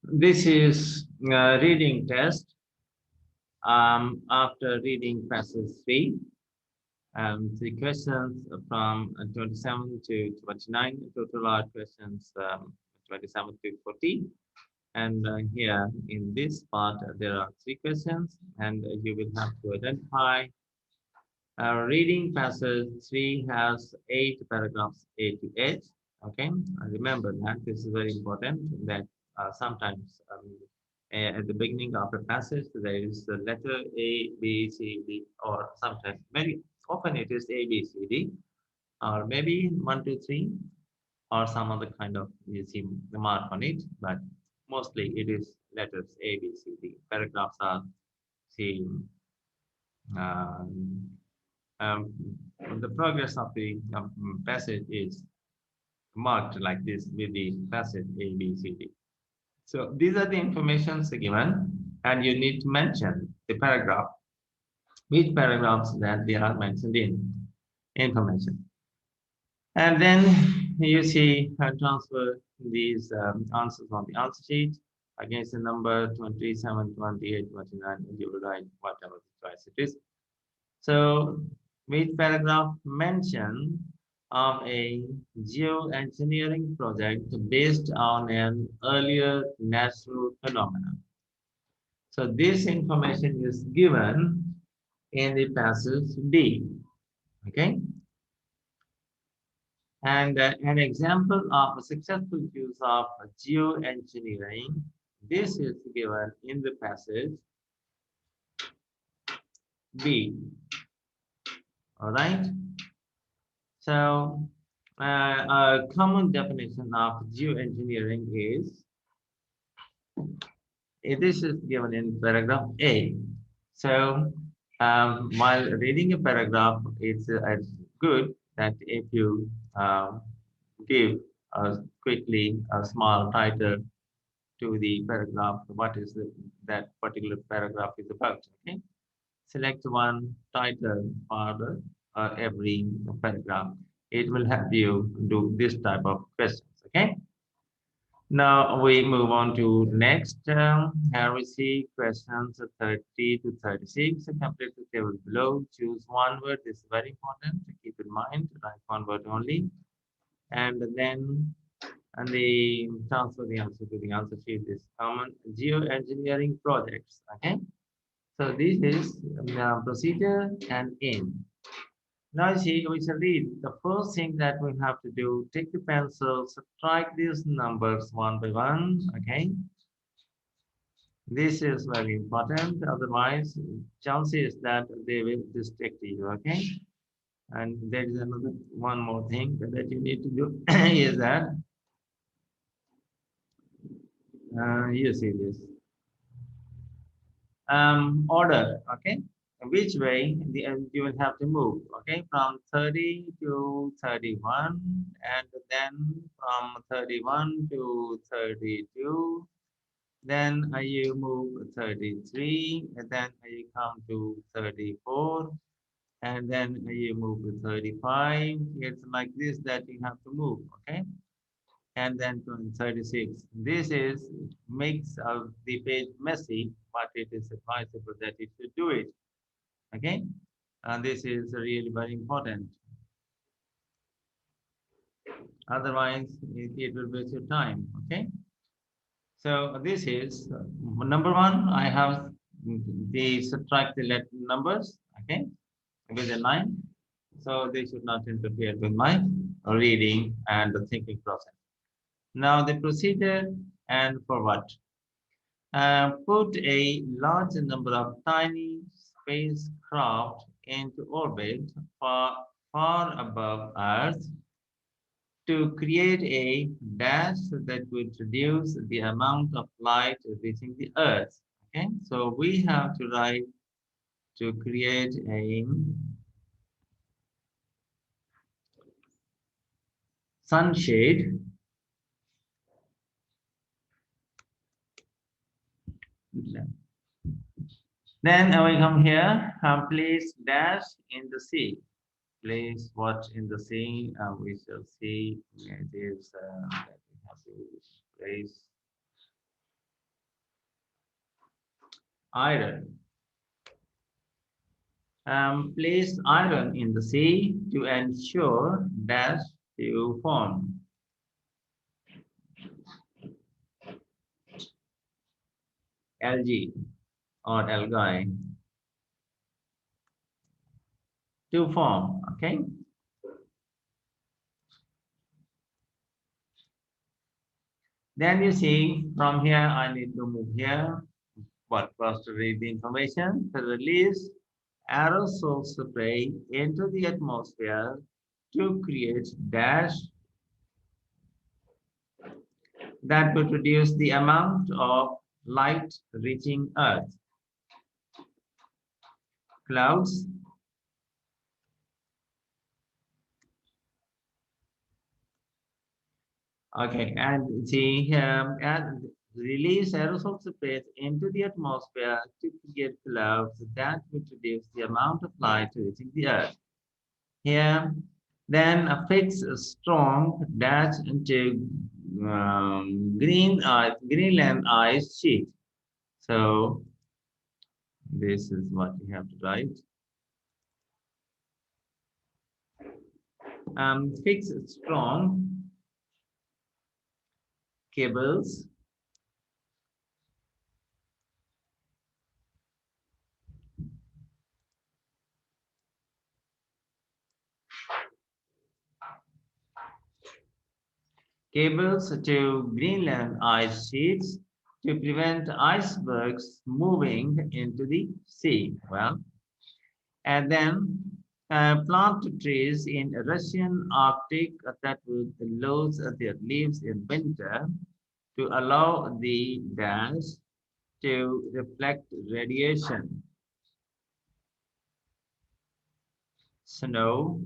This is reading test. After reading passage 3, the questions from 27 to 29, total are questions 27 to 40. And here in this part, there are 3 questions, and you will have to identify. Reading passage 3 has 8 paragraphs, A to H. Okay, remember that this is very important. That sometimes at the beginning of a passage there is the letter A, B, C, D, or sometimes very often it is A, B, C, D, or maybe 1, 2, 3, or some other kind of you see the mark on it. But mostly it is letters A, B, C, D. Paragraphs are seen. Um, um, the progress of the passage is marked like this with the passage A, B, C, D. So these are the informations given, and you need to mention the paragraph, which paragraphs that they are mentioned in information. And then you see transfer these answers on the answer sheet against the number 27, 28, 29, and you will write whatever the choice it is. So, which paragraph mention of a geoengineering project based on an earlier natural phenomenon? So, this information is given in the passage D. Okay, and an example of a successful use of geoengineering. This is given in the passage B. All right. So, a common definition of geoengineering is this is given in paragraph A. So, while reading a paragraph, it's good that if you give quickly a small title to the paragraph, what is that particular paragraph is about. Okay, select one title for every paragraph. It will help you do this type of questions. Okay. Now we move on to next. Here we see questions 30 to 36. Complete the table below. Choose one word. This is very important to keep in mind. Write one word only, and then transfer the answer to the answer sheet. This common geoengineering projects. Okay. So this is procedure and aim. Now see, we shall read. The first thing that we have to do, take the pencil, subtract these numbers one by one. Okay. This is very important. Otherwise, chances that they will distract you. Okay. And there is another one more thing that you need to do is that you see this order. Okay, which way you will have to move. Okay, from 30 to 31, and then from 31 to 32, then you move 33, and then you come to 34, and then you move to 35. It's like this that you have to move. Okay, and then to 36. This is makes the page messy, but it is advisable that you should do it. Okay, and this is really very important. Otherwise, it will waste your time. Okay, so this is number one. I have the subtract the letter numbers. Okay, with a line, so they should not interfere with my reading and the thinking process. Now the procedure and for what? Put a large number of tiny spacecraft into orbit far above Earth to create a dash that would reduce the amount of light reaching the Earth. Okay, so we have to write to create a sunshade. Then we come here, place dash in the sea. Place what in the sea? We shall see. It is that we have to place Iron. Place iron in the sea to ensure dash to form. Algae or algae to form. Okay. Then you see from here I need to move here. But first to read the information to release aerosol spray into the atmosphere to create dash that would reduce the amount of light reaching Earth. Clouds. Okay, and see and release aerosol sprays into the atmosphere to create clouds that would reduce the amount of light reaching the Earth. Here, then affix a strong dash into Greenland ice sheet. So this is what you have to write. Fix strong cables to Greenland ice sheets to prevent icebergs moving into the sea. Well, and then plant trees in Russian Arctic that would lose their leaves in winter to allow the gas to reflect radiation. Snow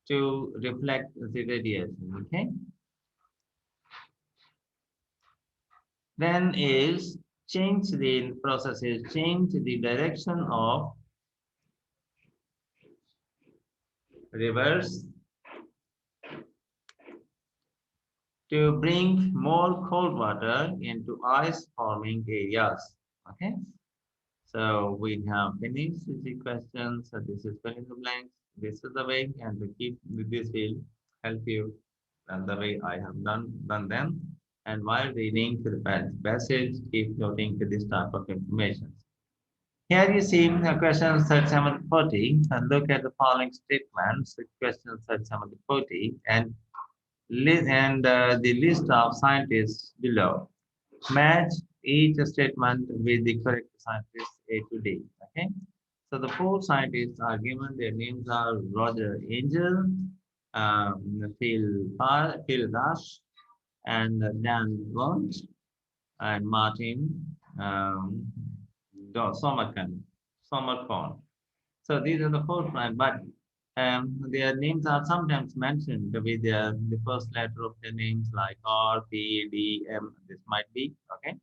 to reflect the radiation. Okay. Then is change the process is change the direction of rivers to bring more cold water into ice forming areas. Okay. So we have finished the questions. So this is fill in the blanks. This is the way, and to keep this will help you and the way I have done them. And while reading to the passage, keep noting to this type of information. Here you see question 37 to 40, and look at the following statements. Question 37 to 40, and the list of scientists below. Match each statement with the correct scientist A to D. Okay. So the four scientists are given. Their names are Roger Angel, Phil Dash, and Dan Blunt, and Martin Somercon. So these are the four, but their names are sometimes mentioned with the first letter of their names like R, P, D, M. This might be okay,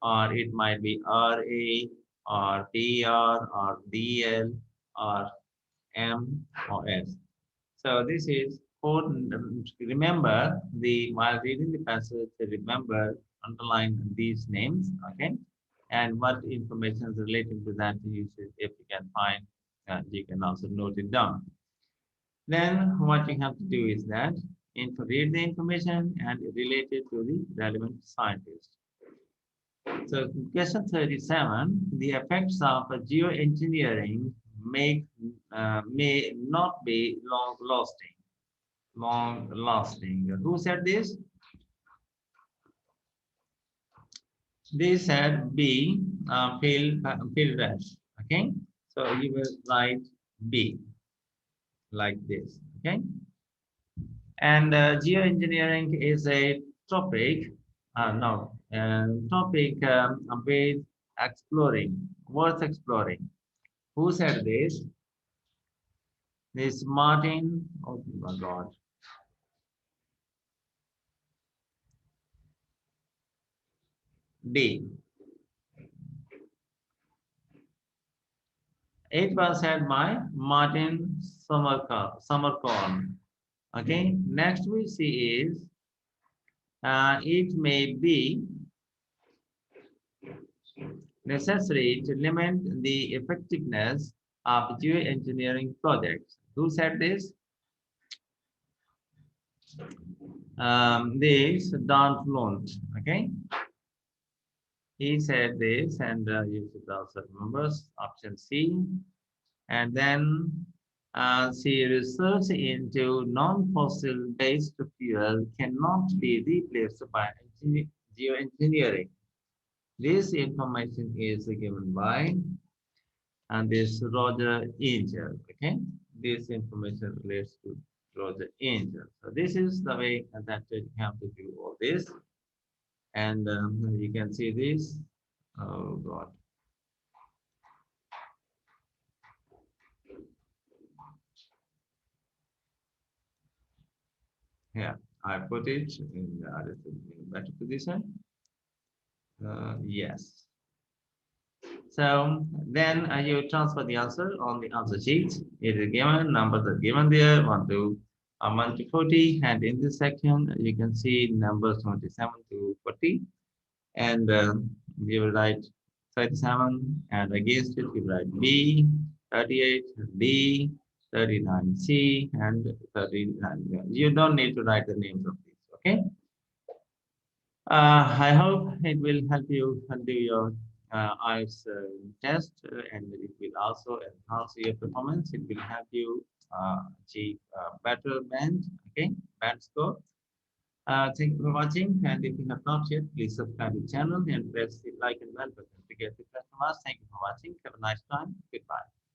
or it might be R, A, or T, R, or D, L, or M, or S. So this is for remember the while reading the passage, remember underline these names, okay, and what information is relating to that you should, if you can find, you can also note it down. Then what you have to do is that read the information and relate it to the relevant scientist. So question 37, the effects of geoengineering may not be long lasting. Long lasting. Who said this? They said B, Phil Dash. Okay, so you will write B like this. Okay, and geoengineering is a topic. No, topic with exploring, worth exploring. Who said this? This Martin. Oh my God. D. It was said by Martin Summercorn. Okay. Next we see is it may be necessary to limit the effectiveness of geoengineering projects. Who said this? This Don Flunt. Okay, he said this, and you should also remember option C. And then see, research into non-fossil based fuel cannot be replaced by geoengineering. This information is given by and this Roger Angel. Okay, this information relates to Roger Angel. So this is the way that you have to do all this, and you can see this. Oh God. Here, I put it in a better position. Yes. So then you transfer the answer on the answer sheet. It is given, numbers are given there, 1 to 40. And in this section, you can see numbers 27 to 40. And you will write 37, and against it, you write B, 38, D, 39, C, and 39. You don't need to write the names of these, okay? I hope it will help you do your IELTS test, and it will also enhance your performance. It will help you achieve better band, okay, band score. Thank you for watching, and if you have not yet, please subscribe to the channel and press the like and bell button to get the from us. Thank you for watching. Have a nice time. Goodbye.